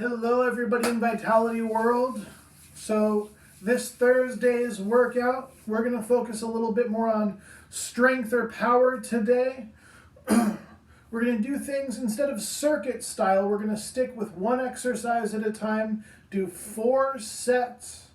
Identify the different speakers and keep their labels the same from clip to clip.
Speaker 1: Hello everybody in Vitality World. So this Thursday's workout, we're going to focus a little bit more on strength or power today. We're going to do things instead of circuit style. We're going to stick with one exercise at a time, do 4 sets,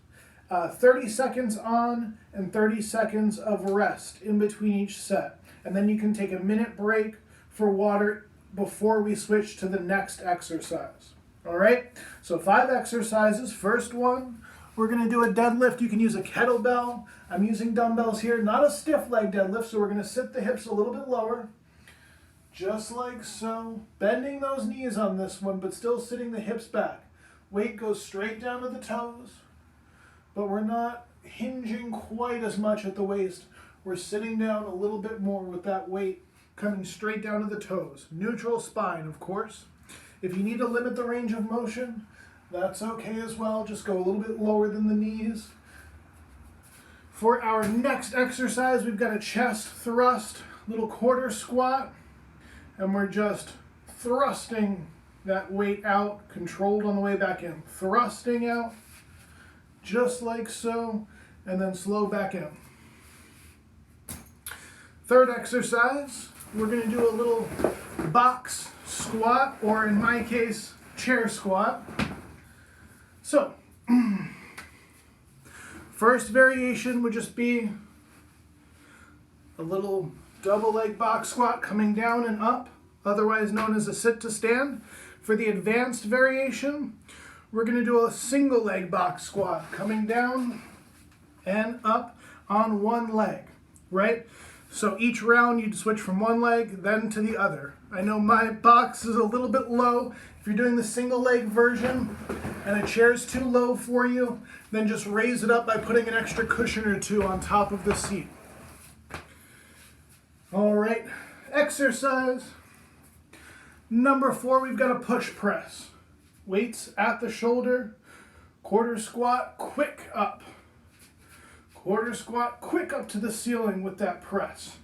Speaker 1: 30 seconds on and 30 seconds of rest in between each set. And then you can take a minute break for water before we switch to the next exercise. All right, so 5 exercises. First one, we're going to do a deadlift. You can use a kettlebell. I'm using dumbbells here, not a stiff leg deadlift, so we're going to sit the hips a little bit lower, just like so. Bending those knees on this one, but still sitting the hips back. Weight goes straight down to the toes, but we're not hinging quite as much at the waist. We're sitting down a little bit more with that weight coming straight down to the toes. Neutral spine, of course. If you need to limit the range of motion, that's okay as well. Just go a little bit lower than the knees. For our next exercise, we've got a chest thrust, little quarter squat, and we're just thrusting that weight out, controlled on the way back in. Thrusting out, just like so, and then slow back in. Third exercise, we're going to do a little box squat, or in my case, chair squat. So, first variation would just be a little double leg box squat coming down and up, otherwise known as a sit to stand. For the advanced variation, we're going to do a single leg box squat coming down and up on one leg, right? So each round you'd switch from one leg then to the other. I know my box is a little bit low. If you're doing the single leg version and a chair's too low for you, then just raise it up by putting an extra cushion or two on top of the seat. All right, exercise number 4, we've got a push press. Weights at the shoulder, quarter squat, quick up. Quarter squat, quick up to the ceiling with that press,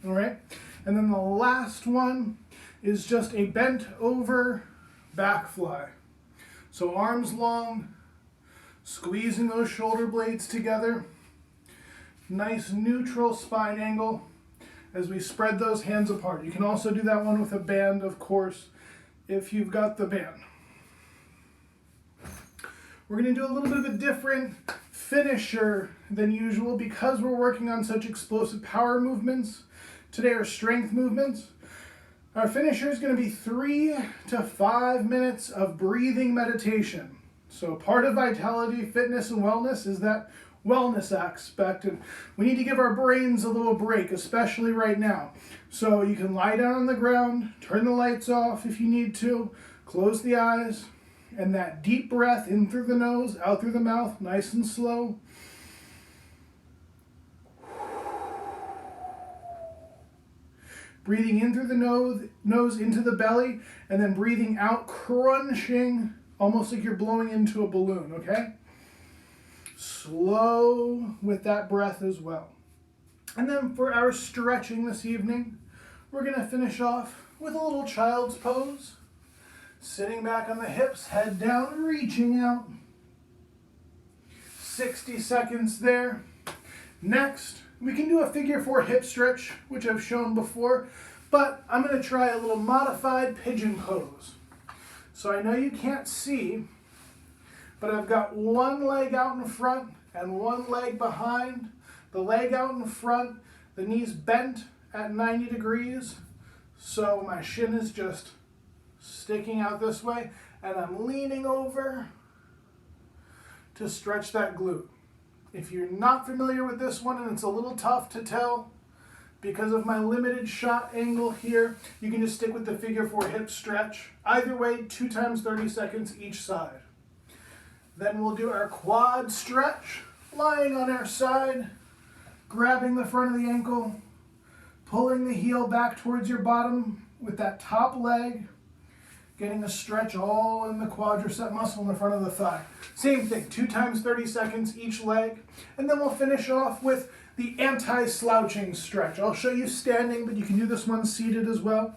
Speaker 1: all right? And then the last one is just a bent over back fly. So arms long, squeezing those shoulder blades together. Nice neutral spine angle as we spread those hands apart. You can also do that one with a band, of course, if you've got the band. We're going to do a little bit of a different finisher than usual because we're working on such explosive power movements. Today are strength movements. Our finisher is going to be 3 to 5 minutes of breathing meditation. So part of vitality, fitness, and wellness is that wellness aspect, and we need to give our brains a little break, especially right now. So you can lie down on the ground, turn the lights off if you need to, close the eyes, and that deep breath in through the nose, out through the mouth, nice and slow. Breathing in through the nose into the belly, and then breathing out, crunching, almost like you're blowing into a balloon, okay? Slow with that breath as well. And then for our stretching this evening, we're going to finish off with a little child's pose. Sitting back on the hips, head down, reaching out. 60 seconds there. Next, we can do a figure 4 hip stretch, which I've shown before, but I'm going to try a little modified pigeon pose. So I know you can't see, but I've got one leg out in front and one leg behind. The leg out in front, the knees bent at 90 degrees, so my shin is just sticking out this way, and I'm leaning over to stretch that glute. If you're not familiar with this one and it's a little tough to tell because of my limited shot angle here, you can just stick with the figure 4 hip stretch. Either way, 2 times 30 seconds each side. Then we'll do our quad stretch, lying on our side, grabbing the front of the ankle, pulling the heel back towards your bottom with that top leg, getting a stretch all in the quadricep muscle in the front of the thigh. Same thing, 2 times 30 seconds each leg. And then we'll finish off with the anti-slouching stretch. I'll show you standing, but you can do this one seated as well.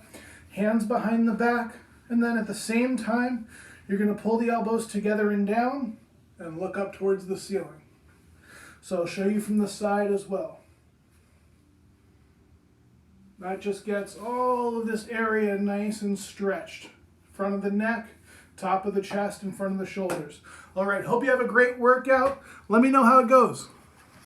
Speaker 1: Hands behind the back, and then at the same time, You're going to pull the elbows together and down and look up towards the ceiling. So I'll show you from the side as well. That just gets all of this area nice and stretched. Front of the neck, top of the chest, and front of the shoulders. All right, hope you have a great workout. Let me know how it goes.